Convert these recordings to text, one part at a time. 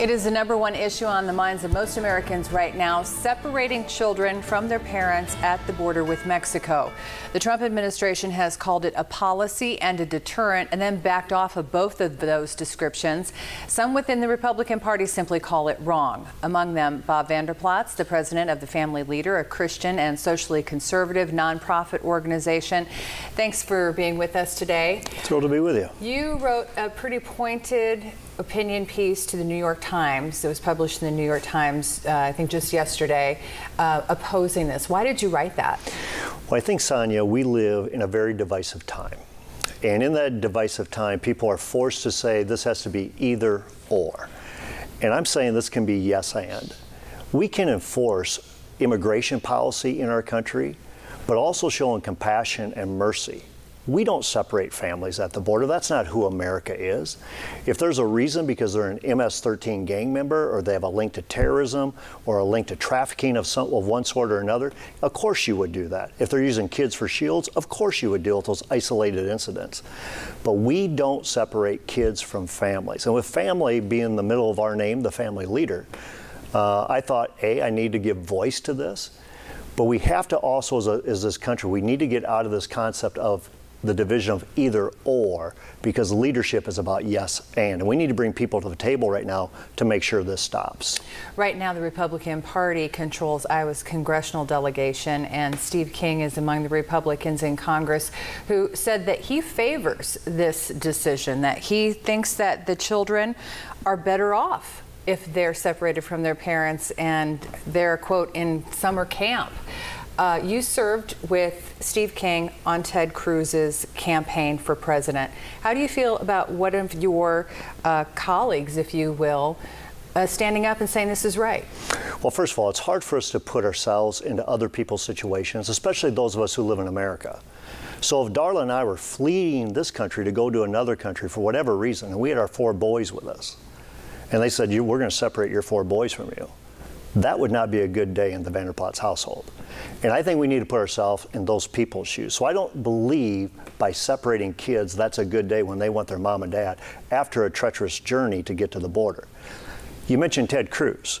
It is the #1 issue on the minds of most Americans right now, separating children from their parents at the border with Mexico. The Trump administration has called it a policy and a deterrent, and then backed off of both of those descriptions. Some within the Republican Party simply call it wrong. Among them, Vander Plaats, the president of the Family Leader, a Christian and socially conservative nonprofit organization. Thanks for being with us today. Thrilled to be with you. You wrote a pretty pointed opinion piece to the New York Times. It was published in the New York Times, I think just yesterday, opposing this. Why did you write that? Well, I think, Sonia, we live in a very divisive time. And in that divisive time, people are forced to say this has to be either or. And I'm saying this can be yes and. We can enforce immigration policy in our country, but also showing compassion and mercy. We don't separate families at the border. That's not who America is. If there's a reason because they're an MS-13 gang member, or they have a link to terrorism, or a link to trafficking of one sort or another, of course you would do that. If they're using kids for shields, of course you would deal with those isolated incidents. But we don't separate kids from families. And with family being in the middle of our name, the Family Leader, I thought, I need to give voice to this. But we have to also, as this country, we need to get out of this concept of the division of either or, because leadership is about yes and we need to bring people to the table right now to make sure this stops. Right now the Republican Party controls Iowa's congressional delegation, and Steve King is among the Republicans in Congress who said that he favors this decision, that he thinks that the children are better off if they're separated from their parents and they're, quote, in summer camp. You served with Steve King on Ted Cruz's campaign for president. How do you feel about one of your colleagues, if you will, standing up and saying this is right? Well, first of all, it's hard for us to put ourselves into other people's situations, especially those of us who live in America. So if Darla and I were fleeing this country to go to another country for whatever reason, and we had our 4 boys with us, and they said, we're going to separate your 4 boys from you, that would not be a good day in the Vander Plaats household. And I think we need to put ourselves in those people's shoes. So I don't believe by separating kids that's a good day when they want their mom and dad after a treacherous journey to get to the border. You mentioned Ted Cruz.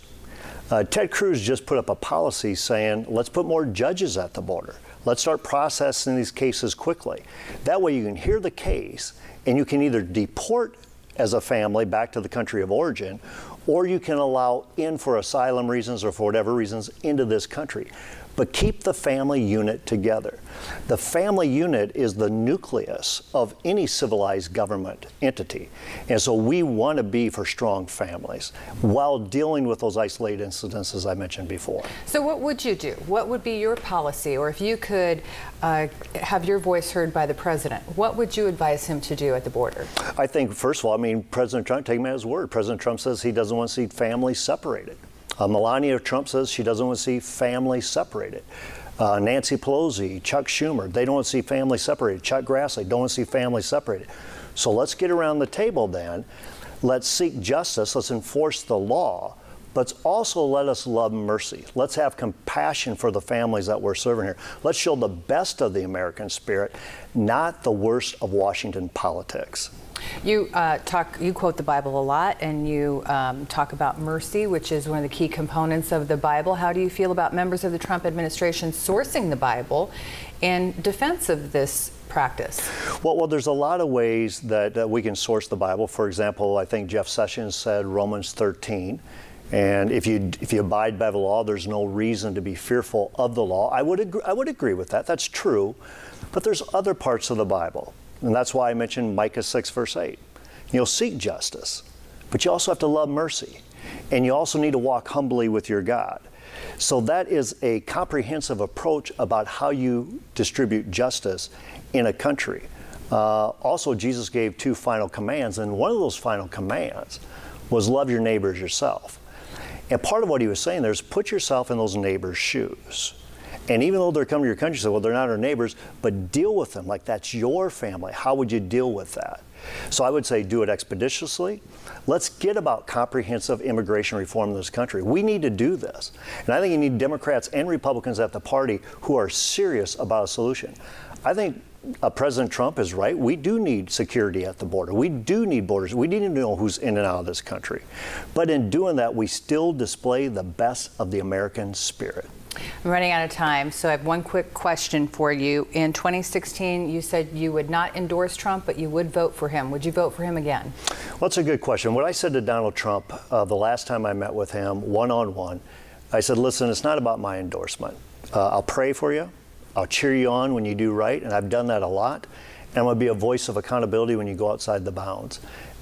Ted Cruz just put up a policy saying, let's put more judges at the border. Let's start processing these cases quickly. That way you can hear the case and you can either deport as a family back to the country of origin, or you can allow in for asylum reasons or for whatever reasons into this country. But keep the family unit together. The family unit is the nucleus of any civilized government entity. And so we want to be for strong families while dealing with those isolated incidents, as I mentioned before. So what would you do? What would be your policy? Or if you could have your voice heard by the president, what would you advise him to do at the border? I think, first of all, President Trump, take him at his word. President Trump says he doesn't want to see families separated. Melania Trump says she doesn't want to see families separated. Nancy Pelosi, Chuck Schumer, they don't want to see families separated. Chuck Grassley don't want to see families separated. So let's get around the table then. Let's seek justice. Let's enforce the law. But also let us love mercy. Let's have compassion for the families that we're serving here. Let's show the best of the American spirit, not the worst of Washington politics. You quote the Bible a lot, and you talk about mercy, which is one of the key components of the Bible. How do you feel about members of the Trump administration sourcing the Bible in defense of this practice? Well, there's a lot of ways that we can source the Bible. For example, I think Jeff Sessions said Romans 13. And if you abide by the law, there's no reason to be fearful of the law. I would agree with that. That's true. But there's other parts of the Bible. And that's why I mentioned Micah 6, verse 8. You'll seek justice, but you also have to love mercy. And you also need to walk humbly with your God. So that is a comprehensive approach about how you distribute justice in a country. Also, Jesus gave 2 final commands, and one of those final commands was love your neighbor as yourself. And part of what he was saying there is put yourself in those neighbors' shoes. And even though they're coming to your country, say, well, they're not our neighbors, but deal with them like that's your family. How would you deal with that? So I would say do it expeditiously. Let's get about comprehensive immigration reform in this country. We need to do this. And I think you need Democrats and Republicans at the party who are serious about a solution. I think President Trump is right. We do need security at the border. We do need borders. We need to know who's in and out of this country. But in doing that, we still display the best of the American spirit. I'm running out of time, so I have one quick question for you. In 2016, you said you would not endorse Trump, but you would vote for him. Would you vote for him again? Well, that's a good question. What I said to Donald Trump the last time I met with him one-on-one, I said, listen, it's not about my endorsement. I'll pray for you. I'll cheer you on when you do right, and I've done that a lot. And I'm going to be a voice of accountability when you go outside the bounds.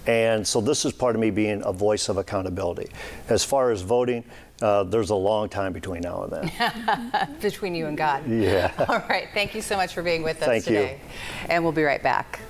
And so this is part of me being a voice of accountability. As far as voting, there's a long time between now and then. Between you and God. Yeah. All right. Thank you so much for being with us Thank today. you. And we'll be right back.